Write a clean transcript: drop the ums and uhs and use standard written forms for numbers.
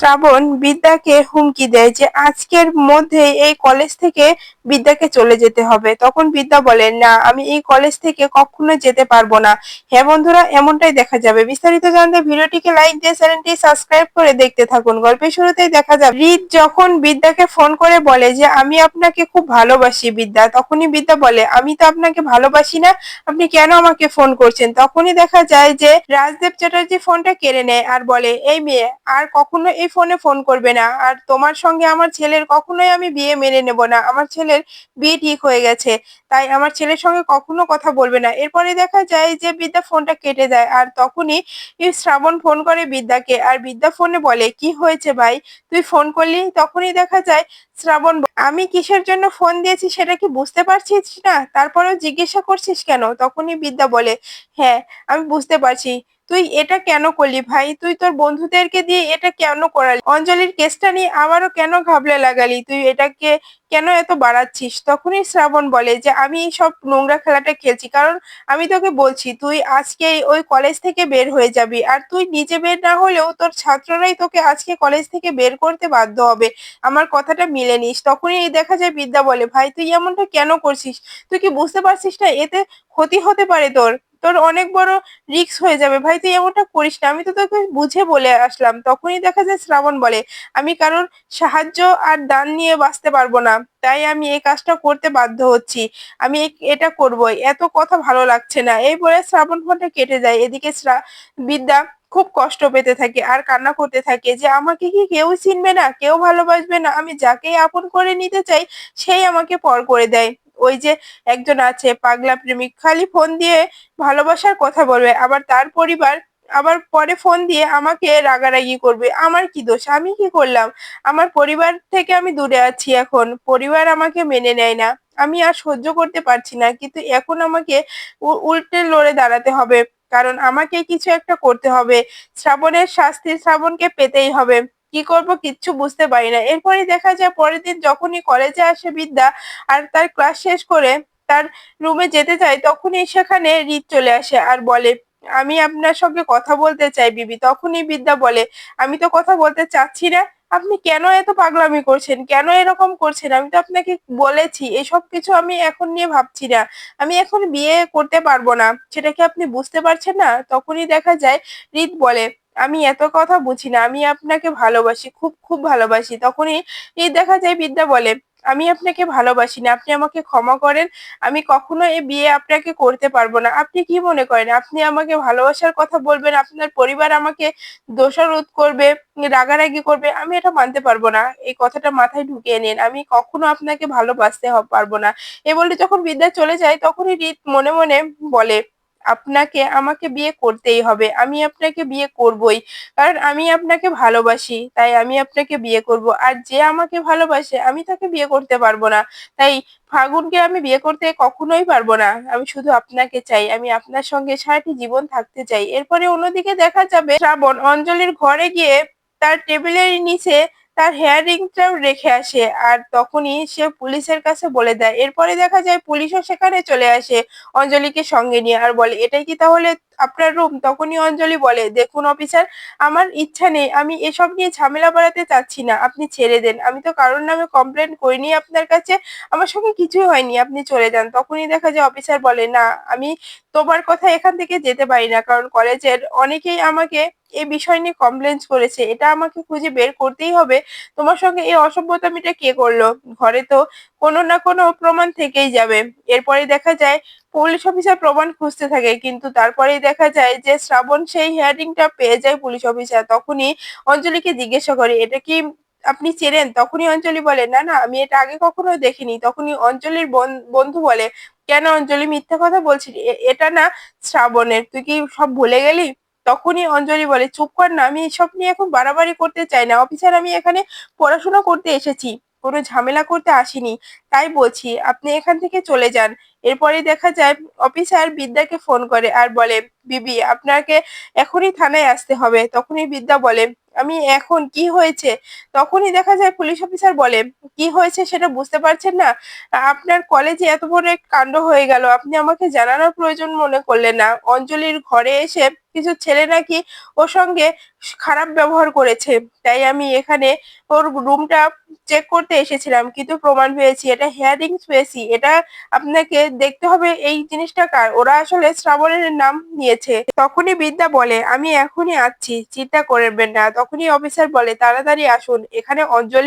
শ্রাবণ বিদ্যাকে হুমকি দেয় যে আজকের মধ্যে এই কলেজ থেকে বিদ্যাকে চলে যেতে হবে। তখন বিদ্যা বলে, না, আমি এই কলেজ থেকে কখনো যেতে পারবো না। হ্যাঁ বন্ধুরা, এমনটাই দেখা যাবে। বিস্তারিত জানতে ভিডিওটিকে লাইক দিয়ে চ্যানেলটি সাবস্ক্রাইব করে দেখতে থাকুন। গল্পের শুরুতেই দেখা যাবে রিত যখন বিদ্যাকে ফোন করে বলে যে আমি আপনাকে খুব ভালোবাসি বিদ্যা, তখনই বিদ্যা বলে, আমি তো আপনাকে ভালোবাসি না, আপনি কেন আমাকে ফোন করছেন? তখনই দেখা যায় যে রাজদেব চ্যাটার্জি ফোনটা কেড়ে নেয় আর বলে, এই মেয়ে, আর কখনো এই ফোনে ফোন করবে না। আর তোমার সঙ্গে আমার ছেলের কখনোই আমি বিয়ে মেনে নেব না। আমার ছেলের বিয়ে ঠিক হয়ে গেছে, তাই আমার ছেলের সঙ্গে কখনো কথা বলবে না। এরপরে দেখা যায় যে বিদ্যা ফোনটা কেটে দেয়। আর তখনই শ্রাবণ ফোন করে বিদ্যাকে, আর বিদ্যা ফোনে বলে, কি হয়েছে ভাই, তুই ফোন করলি? তখনই দেখা যায় শ্রাবণ আমি কিসের জন্য ফোন দিয়েছি সেটা কি বুঝতে পারছিস না? তারপরেও জিজ্ঞাসা করছিস কেন? তখনই বিদ্যা বলে, হ্যাঁ, আমি বুঝতে পারছি। তুই এটা কেন করলি ভাই? তুই তোর বন্ধুদেরকে দিয়ে এটা কেন করালি? অঞ্জলির কেসটা নিয়ে আবারও কেন ঘাবলে লাগালি? তুই এটাকে কেন এত বাড়াচ্ছিস? তখনই শ্রাবণ বলে যে আমি এই সব নোংরা খেলাটা খেলছি কারণ আমি তোকে বলছি তুই আজকেই ওই কলেজ থেকে বের হয়ে যাবি। আর তুই নিজে বের না হলেও তোর ছাত্ররাই তোকে আজকে কলেজ থেকে বের করতে বাধ্য হবে। আমার কথাটা মিলে নিস। তখনই এই দেখা যায় বিদ্যা বলে, ভাই তুই এমনটা কেন করছিস? তুই কি বুঝতে পারছিস না এতে ক্ষতি হতে পারে তোর? তোর অনেক বড় রিস্ক হয়ে যাবে ভাই, তুই এমনটা করিস না, আমি তো তোকে বুঝে বলে আসলাম। তখনই দেখা যায় শ্রাবণ বলে, আমি কারোর সাহায্য আর দান নিয়ে বাঁচতে পারবো না, তাই আমি এই কাজটা করতে বাধ্য হচ্ছি। আমি এটা করবোই, এত কথা ভালো লাগছে না। এই বলে শ্রাবণ ফোনটা কেটে যায়। এদিকে বিদ্যা খুব কষ্ট পেতে থাকে আর কান্না করতে থাকে যে আমাকে কি কেউ চিনবে না, কেউ ভালোবাসবে না, আমি যাকেই আপন করে নিতে চাই সেই আমাকে পর করে দেয়। ওই যে একজন আছে পাগলা প্রেমিক, খালি ফোন দিয়ে ভালোবাসার কথা বলবে, আবার তার পরিবার আবার পরে ফোন দিয়ে আমাকে রাগারাগি করবে। আমার কি দোষ? আমি কি করলাম? আমার পরিবার থেকে আমি দূরে আছি, এখন পরিবার আমাকে মেনে নেয় না, আমি আর সহ্য করতে পারছি না। কিন্তু এখন আমাকে উল্টে লড়ে দাঁড়াতে হবে, কারণ আমাকে কিছু একটা করতে হবে। শ্রাবণের শাস্তি শ্রাবণকে পেতেই হবে। কি করব কিচ্ছু বুঝতে পারি না। এরপরে দেখা যায় পরের দিন যখনই কলেজে আসে বিদ্যা আর তার ক্লাস শেষ করে তার রুমে যেতে চায়, তখনই সেখানে রিত চলে আসে আর বলে, আমি আপনার সঙ্গে কথা বলতে চাই বিবি। তখনই বিদ্যা বলে, আমি তো কথা বলতে চাচ্ছি না, আপনি কেন এত পাগলামি করছেন, কেন এরকম করছেন? আমি তো আপনাকে বলেছি এসব কিছু আমি এখন নিয়ে ভাবছি না, আমি এখন বিয়ে করতে পারবো না, সেটা কি আপনি বুঝতে পারছেন না? তখনই দেখা যায় রিত বলে, আমি এত কথা বুঝি না, আমি আপনাকে ভালোবাসি, খুব খুব ভালোবাসি। তখনই দেখা যায় বিদ্যা বলে, আমি আপনাকে ভালোবাসি না, আপনি আমাকে ক্ষমা করেন, আমি কখনো এই বিয়ে আপনাকে করতে পারবো না। আপনি কি মনে করেন আপনি আমাকে ভালোবাসার কথা বলবেন, আপনার পরিবার আমাকে দোষারোপ করবে, রাগারাগি করবে? আমি এটা মানতে পারবো না। এই কথাটা মাথায় ঢুকিয়ে নিন, আমি কখনো আপনাকে ভালোবাসতে পারবো না। এ বলে যখন বিদ্যা চলে যায় তখনই রিত মনে মনে বলে, আপনাকে আমাকে বিয়ে করতেই হবে, আমি আপনাকে বিয়ে করবই, কারণ আমি আপনাকে ভালোবাসি, তাই আমি আপনাকে বিয়ে করব। আর যে আমাকে ভালোবাসে আমি তাকে বিয়ে করতে পারবো না, তাই ফাগুনকে আমি বিয়ে করতে কখনোই পারবো না। আমি শুধু আপনাকে চাই, আমি আপনার সঙ্গে সারাটি জীবন থাকতে চাই। এরপরে অন্যদিকে দেখা যাবে শ্রাবণ অঞ্জলির ঘরে গিয়ে তার টেবিলের নিচে তার হেয়ার রিংটাও রেখে আসে, আর তখনই সে পুলিশের কাছে বলে দেয়। এরপরে দেখা যায় পুলিশও সেখানে চলে আসে অঞ্জলিকে সঙ্গে নিয়ে আর বলে, এটাই কি তাহলে আপনার রুম? তখনই অঞ্জলি বলে, দেখুন অফিসার, আমার ইচ্ছা নেই, আমি এসব নিয়ে ঝামেলা বাড়াতে চাচ্ছি না, আপনি ছেড়ে দেন। আমি তো কারোর নামে কমপ্লেন করিনি আপনার কাছে, আমার সঙ্গে কিছুই হয়নি, আপনি চলে যান। তখনই দেখা যায় অফিসার বলে, না, আমি তোমার কথা এখান থেকে যেতে পারি না, কারণ কলেজের অনেকেই আমাকে এই বিষয় নিয়ে কমপ্লেন করেছে, এটা আমাকে খুঁজে বের করতেই হবে। তোমার সঙ্গে এই অসভ্যতামিটা কে করলো? ঘরে তো কোনো না কোনো প্রমাণ থেকেই যাবে। এরপরে দেখা যায় পুলিশ অফিসার প্রমাণ খুঁজতে থাকে, কিন্তু তারপরেই দেখা যায় যে শ্রাবণ সেই হিয়ারিংটা পেয়ে যায় পুলিশ অফিসার। তখনই অঞ্জলিকে জিজ্ঞাসা করে, এটা কি আপনি চেনেন? তখনই অঞ্জলি বলে, না না, আমি এটা আগে কখনো দেখিনি। তখনই অঞ্জলির বন্ধু বলে, কেন অঞ্জলি মিথ্যা কথা বলছিস? এটা না শ্রাবণের, তুই কি সব ভুলে গেলি? তখনই অঞ্জলি বলে, চুপ কর না, আমি এসব নিয়ে এখন বাড়াবাড়ি করতে চাই না অফিসার, আমি এখানে পড়াশোনা করতে এসেছি, কোনো ঝামেলা করতে আসিনি, তাই বলছি আপনি এখান থেকে চলে যান। এরপরে দেখা যায় অফিসার বিদ্যাকে ফোন করে আর বলে, বিবি, আপনাকে এখনই থানায় আসতে হবে। তখনই বিদ্যা বলে, আমি এখন কি হয়েছে? তখনই দেখা যায় পুলিশ অফিসার বলে, কি হয়েছে সেটা বুঝতে পারছেন না? আপনার কলেজে এত বড় এক কাণ্ড হয়ে গেল, আপনি আমাকে জানানোর প্রয়োজন মনে করলেন না, অঞ্জলির ঘরে এসে কিছু ছেলে নাকি ওর সঙ্গে খারাপ ব্যবহার করেছে, তাই আমি এখানে ওর রুমটা চেক করতে এসেছিলাম, কিন্তু প্রমাণ পেয়েছি এটা হেয়ার রিংস পেয়েছি। এটা আপনাকে দেখতে হবে এই জিনিসটা কার। ওরা আসলে শ্রাবণের নাম নিয়েছে। তখনই বিদ্যা বলে আমি এখনই আসছি, চিন্তা করবেন না। তখনই অফিসার বলে তাড়াতাড়ি আসুন, এখানে অঞ্জলি